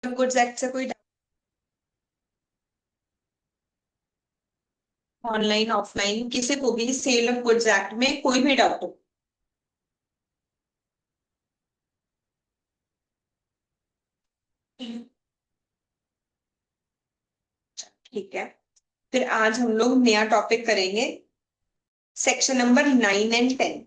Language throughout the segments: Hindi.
गुड्स एक्ट से कोई ऑनलाइन ऑफलाइन किसी को भी सेल ऑफ गुड्स एक्ट में कोई भी डाउट हो? ठीक है, फिर आज हम लोग नया टॉपिक करेंगे, सेक्शन नंबर 9 एंड 10।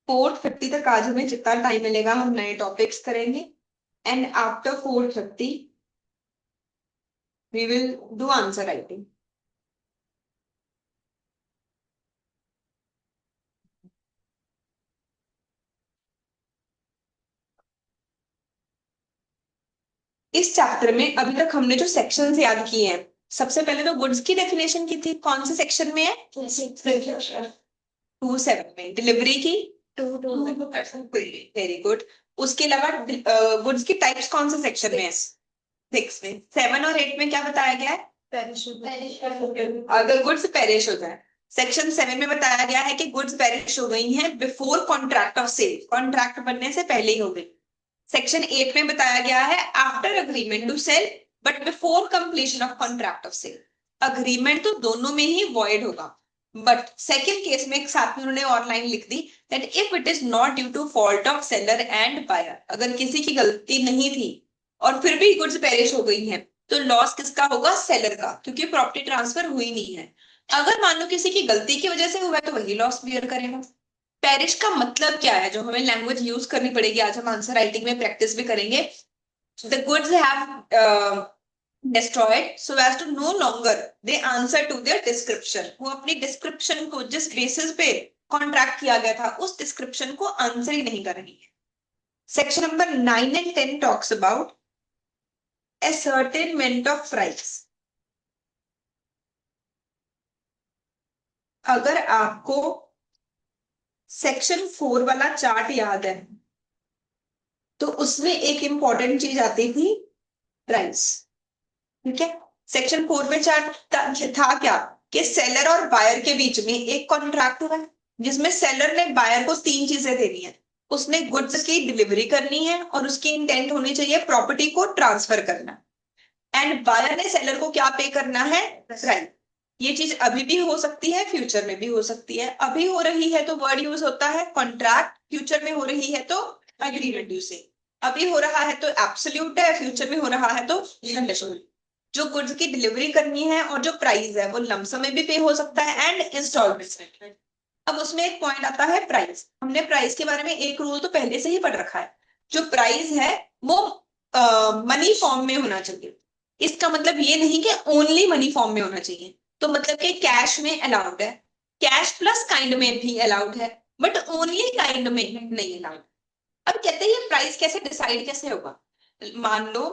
4:30 तक आज हमें जितना टाइम मिलेगा हम नए टॉपिक्स करेंगे, and after 4:30 we will do answer writing. इस चैप्टर में अभी तक हमने जो सेक्शंस याद किए हैं, सबसे पहले तो गुड्स की डेफिनेशन की थी, कौन से सेक्शन में है? 2:7 में। डिलीवरी की 2:2। Very good. उसके अलावा गुड्स की टाइप्स कौन से सेक्शन में है? 6 में। 7 और 8 में क्या बताया गया है? अगर गुड्स पेरिश हो जाए, सेक्शन 7 में बताया गया है कि गुड्स पेरिश हो गई हैं before contract of sale, contract बनने से पहले ही हो गई। सेक्शन 8 में बताया गया है after agreement to sale but before completion of contract of sale. Agreement तो दोनों में ही वॉइड होगा, बट सेकेंड केस में एक साथ में उन्होंने और लाइन लिख दी that if it is not due to fault of seller and buyer, अगर किसी की गलती नहीं थी और फिर भी गुड्स पेरिश हो गई हैं तो लॉस किसका होगा? सेलर का, क्योंकि प्रॉपर्टी ट्रांसफर हुई नहीं है। अगर मान लो किसी की गलती की वजह से हुआ है तो वही लॉस बियर करेगा। पेरिश का मतलब क्या है, जो हमें लैंग्वेज यूज करनी पड़ेगी, आज हम आंसर राइटिंग में प्रैक्टिस भी करेंगे। The goods have destroyed so as to no longer they answer to their description, वो अपनी डिस्क्रिप्शन को जिस बेसिस पे कॉन्ट्रैक्ट किया गया था उस डिस्क्रिप्शन को आंसर ही नहीं कर रही है। Section number 9 and 10 talks about ascertainment of price। अगर आपको सेक्शन 4 वाला चार्ट याद है तो उसमें एक इंपॉर्टेंट चीज आती थी, प्राइस। ठीक है, सेक्शन 4 में चार्ट था क्या कि सेलर और बायर के बीच में एक कॉन्ट्रैक्ट हुआ है जिसमें सेलर ने बायर को 3 चीजें देनी है। उसने गुड्स की डिलीवरी करनी है और उसकी इंटेंट होनी चाहिए प्रॉपर्टी को ट्रांसफर करना, एंड बायर ने सेलर को क्या पे करना है? राइट। ये चीज अभी भी हो सकती है, फ्यूचर में भी हो सकती है। अभी हो रही है तो वर्ड यूज होता है कॉन्ट्रैक्ट, फ्यूचर में हो रही है तो एग्रीमेंट यूज। अभी हो रहा है तो एब्सोल्यूट है, फ्यूचर में हो रहा है तो कंडीशनल। जो गुड्स की डिलीवरी करनी है और जो प्राइस है वो लमसम में भी पे हो सकता है एंड इंस्टॉलमेंट्स में। अब उसमें एक पॉइंट आता है प्राइस। हमने प्राइस के बारे में एक रूल तो पहले से ही पढ़ रखा है, जो प्राइस है वो मनी फॉर्म में होना चाहिए। इसका मतलब ये नहीं कि ओनली मनी फॉर्म में होना चाहिए, तो मतलब कि कैश में अलाउड है, कैश प्लस काइंड में भी अलाउड है, बट ओनली काइंड में नहीं अलाउड। अब कहते हैं ये प्राइस कैसे डिसाइड कैसे होगा? मान लो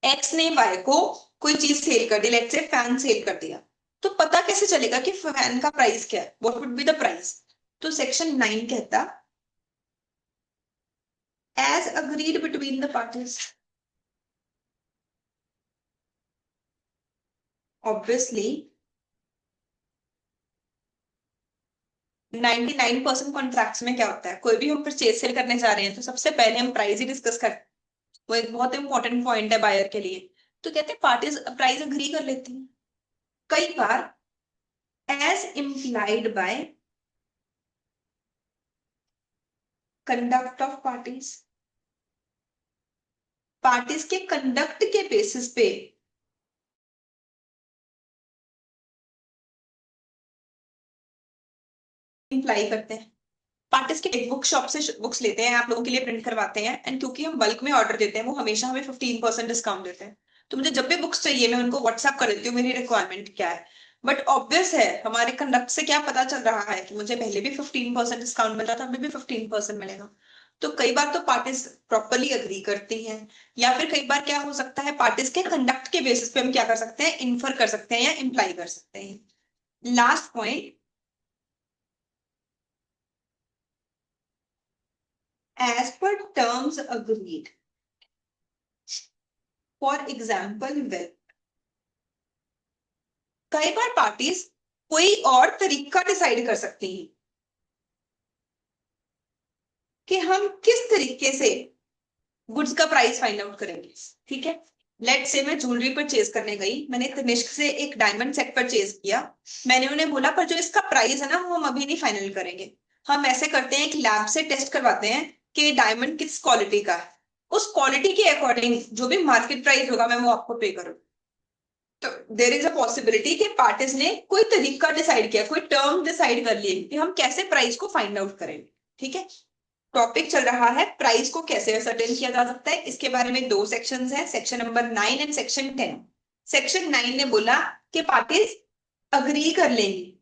एक्स ने वाई को कोई चीज सेल कर दी, लेट्स से फैन सेल कर दिया, तो पता कैसे चलेगा कि फैन का प्राइस क्या है? What would be the price? तो सेक्शन 9 कहता as agreed between the parties. Obviously 99% contracts में क्या होता है, कोई भी हम परचेज सेल करने जा रहे हैं तो सबसे पहले हम प्राइस ही डिस्कस करते हैं। वो एक बहुत इंपॉर्टेंट पॉइंट है बायर के लिए। तो कहते हैं पार्टीज प्राइस अग्री कर लेती हैं। कई बार as implied by conduct of parties, parties के कंडक्ट के बेसिस पे इम्प्लाई करते हैं। पार्टीज के बुक शॉप से बुक्स लेते हैं, आप लोगों के लिए प्रिंट करवाते हैं, एंड क्योंकि हम बल्क में ऑर्डर देते हैं वो हमेशा हमें 15% डिस्काउंट देते हैं। तो मुझे जब भी बुक्स चाहिए मैं उनको व्हाट्सएप कर देती हूँ मेरी रिक्वायरमेंट क्या है। बट ऑब्वियस है हमारे कंडक्ट से क्या पता चल रहा है कि मुझे पहले भी 15% डिस्काउंट मिल रहा था, अभी भी 15% मिलेगा। तो कई बार तो पार्टीज प्रॉपरली अग्री करती हैं, या फिर कई बार क्या हो सकता है पार्टीज के कंडक्ट के बेसिस पे हम क्या कर सकते हैं? इन्फर कर सकते हैं या इम्प्लाई कर सकते हैं। Last point, as per terms agreed, for example will, कई बार पार्टीज कोई और तरीका डिसाइड कर सकती हैं कि हम किस तरीके से गुड्स का प्राइस फाइंड आउट करेंगे, ठीक है। लेट से मैं ज्वेलरी परचेज करने गई, मैंने तनिष्क से एक डायमंड सेट परचेज किया। मैंने उन्हें बोला पर जो इसका प्राइस है ना वो हम अभी नहीं फाइनल करेंगे, हम ऐसे करते हैं, एक लैब से टेस्ट करवाते हैं कि डायमंड किस क्वालिटी का है, उस क्वालिटी के अकॉर्डिंग जो भी मार्केट प्राइस होगा मैं वो आपको पे करूँ। तो देर इज अ पॉसिबिलिटी कि पार्टीज ने कोई तरीका डिसाइड किया, कोई टर्म डिसाइड कर लिए कि हम कैसे प्राइस को फाइंड आउट करेंगे, ठीक है। टॉपिक चल रहा है प्राइस को कैसे असरटेन किया जा सकता है, इसके बारे में दो सेक्शंस हैं, section number 9 and section 10। Section 9 ने बोला कि पार्टीज अग्री कर लेंगी,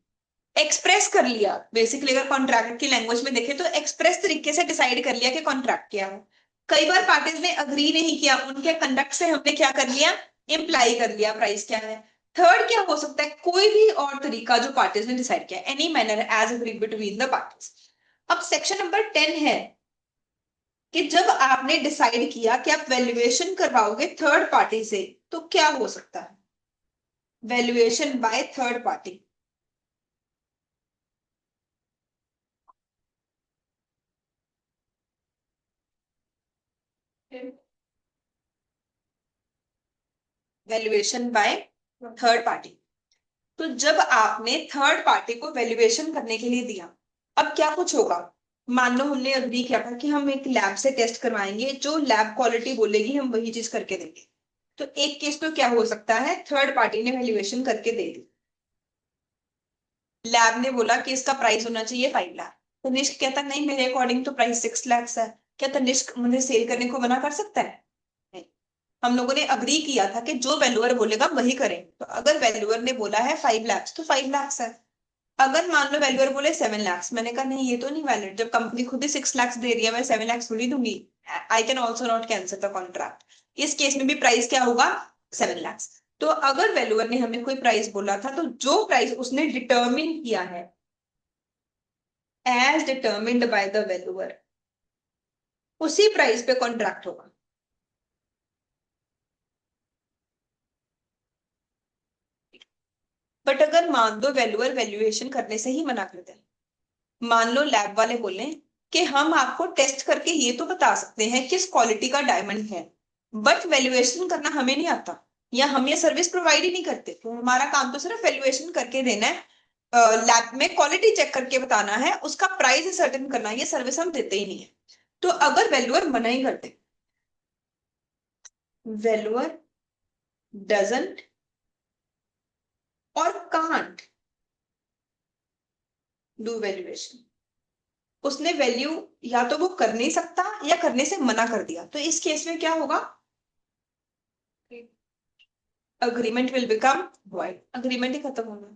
एक्सप्रेस कर लिया, बेसिकली अगर कॉन्ट्रैक्ट की लैंग्वेज में देखें तो एक्सप्रेस तरीके से डिसाइड कर लिया कि कॉन्ट्रैक्ट क्या है। कई बार पार्टीज ने अग्री नहीं किया, उनके कंडक्ट से हमने क्या कर लिया, इम्प्लाई कर लिया प्राइस क्या है। थर्ड क्या हो सकता है, कोई भी और तरीका जो पार्टीज ने डिसाइड किया, any manner as agreed between the parties. अब सेक्शन नंबर 10 है कि जब आपने डिसाइड किया कि आप वैल्यूएशन करवाओगे थर्ड पार्टी से तो क्या हो सकता है, valuation by third party. Valuation by third party. तो जब आपने थर्ड पार्टी को वैल्यूएशन करने के लिए दिया, अब क्या कुछ होगा, मान लो हमने अग्री किया था कि हम एक लैब से टेस्ट करवाएंगे, जो लैब क्वालिटी बोलेगी हम वही चीज करके देंगे। तो एक केस तो क्या हो सकता है, थर्ड पार्टी ने वैल्यूएशन करके दे दी, लैब ने बोला कि इसका प्राइस होना चाहिए 5 लाख, तनिष्क कहता नहीं मेरे अकॉर्डिंग तो प्राइस 6 लाख है, क्या तनिष्क मुझे सेल करने को मना कर सकता है, नहीं। हम लोगों ने अग्री किया था कि जो वैल्यूअर बोलेगा वही करें, तो अगर वैल्यूअर ने बोला है 5 लाख तो 5 लाख है। अगर मान लो वैल्यूअर बोले 7 लाख, मैंने कहा नहीं ये तो नहीं वैलिड, जब कंपनी खुद ही 6 लाख दे रही है मैं 7 लाख थोड़ी दूंगी, I can also not cancel the contract. इस केस में भी प्राइस क्या होगा, 7 लाख। तो अगर वैल्यूअर ने हमें कोई प्राइस बोला था तो जो प्राइस उसने डिटर्मिन किया है as determined by the valuer, उसी प्राइस पे कॉन्ट्रैक्ट होगा। बट अगर मान दो वैल्यूअर वैल्यूएशन करने से ही मना कर दे, मान लो लैब वाले बोले कि हम आपको टेस्ट करके ये तो बता सकते हैं किस क्वालिटी का डायमंड है, बट वैल्यूएशन करना हमें नहीं आता, या हम ये सर्विस प्रोवाइड ही नहीं करते, तो हमारा काम तो सिर्फ वैल्यूएशन करके देना है, लैब में क्वालिटी चेक करके बताना है, उसका प्राइस सर्टेन करना है, ये सर्विस हम देते ही नहीं है। तो अगर वैल्यूअर मना ही करते, वैल्यूअर डजंट और कांट डू वैल्यूएशन, उसने वैल्यू या तो वो कर नहीं सकता या करने से मना कर दिया, तो इस केस में क्या होगा, agreement will become void, agreement ही खत्म होगा,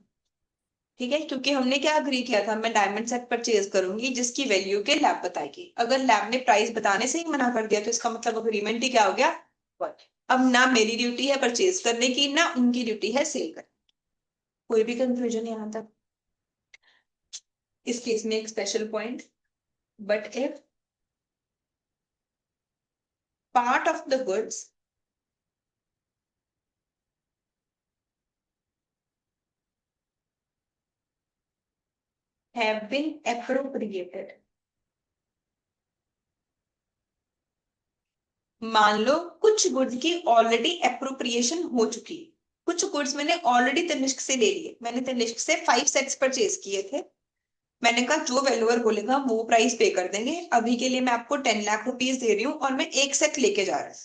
ठीक है। क्योंकि हमने क्या अग्री किया था, मैं डायमंड सेट परचेज करूंगी जिसकी वैल्यू के लैब बताएगी, अगर लैब ने प्राइस बताने से ही मना कर दिया तो इसका मतलब अग्रीमेंट ही क्या हो गया, void। अब ना मेरी ड्यूटी है परचेज करने की, ना उनकी ड्यूटी है सेल करने। कोई भी कंफ्यूजन यहाँ तक, इस केस में एक special point, but if part of the goods have been appropriated, मान लो कुछ गुड्स की ऑलरेडी अप्रोप्रिएशन हो चुकी है, कुछ गुड्स मैंने ऑलरेडी तनिष्क से ले लिए, मैंने तनिष्क से 5 सेट्स परचेज किए थे, मैंने कहा जो वैल्यूअर बोलेगा वो प्राइस पे कर देंगे, अभी के लिए मैं आपको 10 लाख रुपीज दे रही हूँ और मैं एक सेट लेके जा रहा हूँ,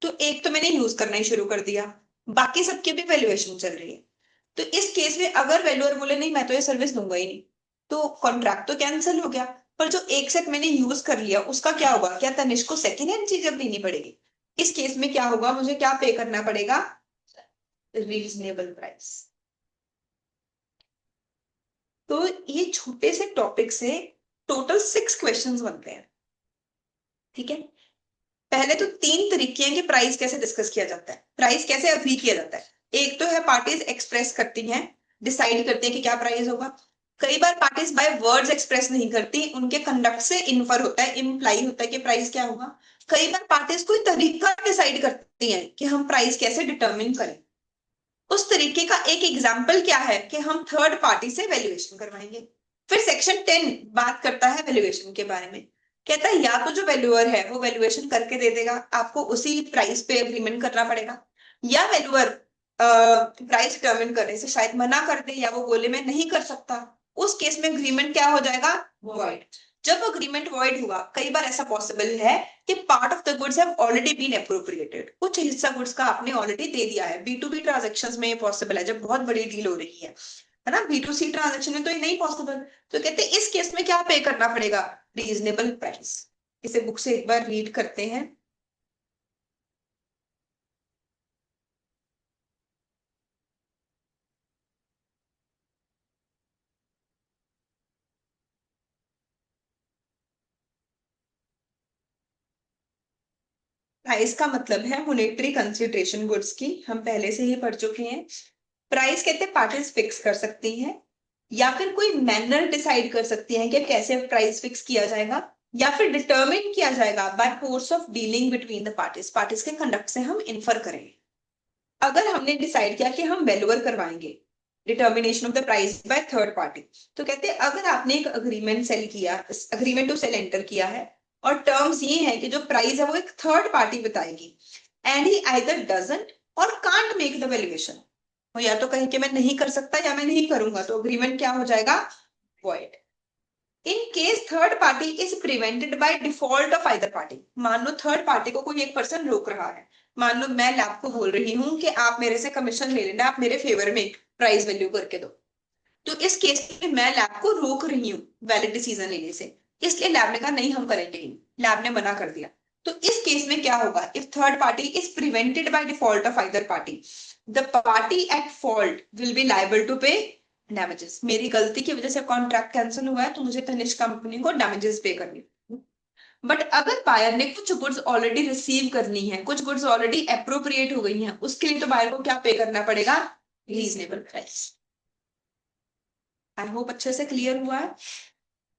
तो एक तो मैंने यूज करना ही शुरू कर दिया, बाकी सबकी भी वैल्यूएशन चल रही है। तो इस केस में अगर वैल्यूअर बोले नहीं मैं तो ये सर्विस दूंगा ही नहीं, तो कॉन्ट्रैक्ट तो कैंसिल हो गया, पर जो एक सेट मैंने यूज कर लिया उसका क्या होगा, क्या तनिष्क को सेकेंड हैंड चीज अब देनी पड़ेगी, इस केस में क्या होगा, मुझे क्या पे करना पड़ेगा, रीजनेबल प्राइस। तो ये छोटे से टॉपिक से टोटल 6 क्वेश्चंस बनते हैं, ठीक है। पहले तो 3 तरीके हैं कि प्राइस कैसे डिस्कस किया जाता है, प्राइस कैसे अग्री किया जाता है। एक तो है पार्टीज एक्सप्रेस करती हैं, डिसाइड करती हैं कि क्या प्राइस होगा। कई बार पार्टीज बाय वर्ड्स एक्सप्रेस नहीं करती, उनके कंडक्ट से इन्फर होता है, इम्प्लाई होता है कि प्राइस क्या होगा। कई बार पार्टीज कोई तरीका डिसाइड करती हैं कि हम प्राइस कैसे डिटरमिन करें, उस तरीके का एक एग्जाम्पल क्या है कि हम थर्ड पार्टी से वैल्यूएशन करवाएंगे। फिर सेक्शन 10 बात करता है वैल्यूएशन के बारे में, कहता है या तो जो वैल्यूअर है वो वैल्यूएशन करके दे देगा, आपको उसी प्राइस पे एग्रीमेंट करना पड़ेगा, या वैल्यूअर प्राइस डिटरमिन करने से शायद मना कर दे या वो बोले मैं नहीं कर सकता। उस केस में एग्रीमेंट क्या हो जाएगा? वॉइड। जब अग्रीमेंट वॉइड हुआ, कई बार ऐसा पॉसिबल है कि part of the goods have already been appropriated, कुछ हिस्सा गुड्स का आपने ऑलरेडी दे दिया है। बी टू बी ट्रांजेक्शन में ये पॉसिबल है, जब बहुत बड़ी डील हो रही है ना। बी टू सी ट्रांजेक्शन में तो ये नहीं पॉसिबल। तो कहते हैं इस केस में क्या पे करना पड़ेगा? Reasonable price. इसे बुक से एक बार रीड करते हैं। प्राइस का मतलब है मॉनेटरी कंसिडरेशन गुड्स की, हम पहले से ही पढ़ चुके हैं। प्राइस कहते हैं पार्टीज फिक्स कर सकती हैं, या फिर कोई मैनर डिसाइड कर सकती हैं कि कैसे प्राइस फिक्स किया जाएगा, या फिर डिटरमिन किया जाएगा by course of dealing between the parties, parties के कंडक्ट से हम इन्फर करेंगे। अगर हमने डिसाइड किया कि हम वैल्यूअर करवाएंगे determination of the price by third party, तो कहते हैं अगर आपने एक अग्रीमेंट सेल किया, अग्रीमेंट टू सेल एंटर किया है, और टर्म्स ये है कि जो प्राइस है वो एक थर्ड पार्टी बताएगी, एंड ही आइदर डजंट और कांट मेक द वैल्यूएशन, वो या तो कहे कि मैं नहीं कर सकता या मैं नहीं करूंगा, तो अग्रीमेंट क्या हो जाएगा? Void. In case third party is prevented by default of either party, मान लो थर्ड पार्टी को कोई एक पर्सन रोक रहा है, मान लो मैं लैब को बोल रही हूँ कि आप मेरे से कमीशन ले लेना, आप मेरे फेवर में प्राइस वैल्यू करके दो, तो इस केस में मैं लैब को रोक रही हूँ वैलिड डिसीजन लेने से, इसलिए लैब ने कहा नहीं हम करेंगे नहीं, लैब ने मना कर दिया। तो इस केस में क्या होगा? If third party is prevented by default of either party, the party at fault will be liable to pay damages. मेरी गलती की वजह से कॉन्ट्रैक्ट कैंसिल हुआ है तो मुझे तनिष्क कंपनी को डैमेजेस पे करनी। बट अगर बायर ने कुछ गुड्स ऑलरेडी रिसीव करनी है, कुछ गुड्स ऑलरेडी अप्रोप्रिएट हो गई हैं, उसके लिए तो बायर को क्या पे करना पड़ेगा? Reasonable price. आई होप अच्छे से क्लियर हुआ है।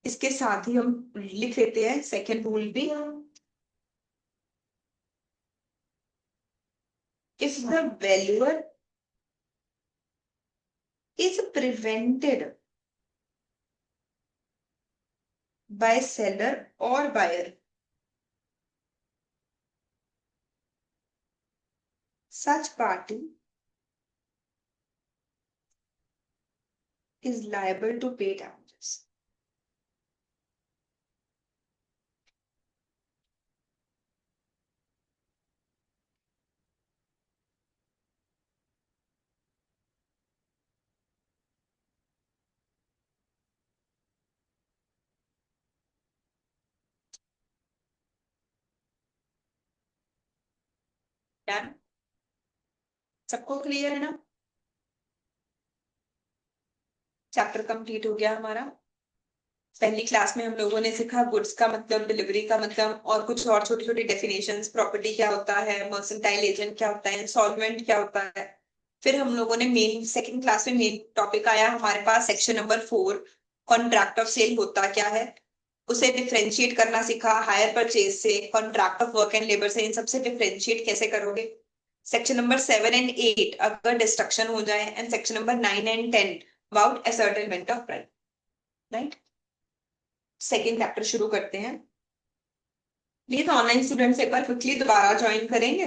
इसके साथ ही हम लिख लेते हैं सेकेंड रूल भी। If the valuer is prevented by seller और buyer, such party is liable to pay damages. Done? सबको क्लियर है ना? चैप्टर कंप्लीट हो गया हमारा। पहली क्लास में हम लोगों ने सीखा गुड्स का मतलब, डिलीवरी का मतलब, और कुछ और छोटी छोटी डेफिनेशंस, प्रॉपर्टी क्या होता है, मर्सेंटाइल एजेंट क्या होता है, इंस्टॉलमेंट क्या होता है। फिर हम लोगों ने मेन सेकंड क्लास में मेन टॉपिक आया हमारे पास section number 4, contract of sale होता क्या है, उसे डिफ्रेंशिएट करना सीखा हायर परचेज से, contract of work and labour से, इन सबसे डिफ्रेंशिएट कैसे करोगे। सेक्शन नंबर 7 एंड 8 अगर डिस्ट्रक्शन हो जाए, and section number 9 and 10 about ascertainment of price. Right, second chapter शुरू करते हैं। प्लीज ऑनलाइन स्टूडेंट्स एक बार क्विकली दोबारा ज्वाइन करेंगे।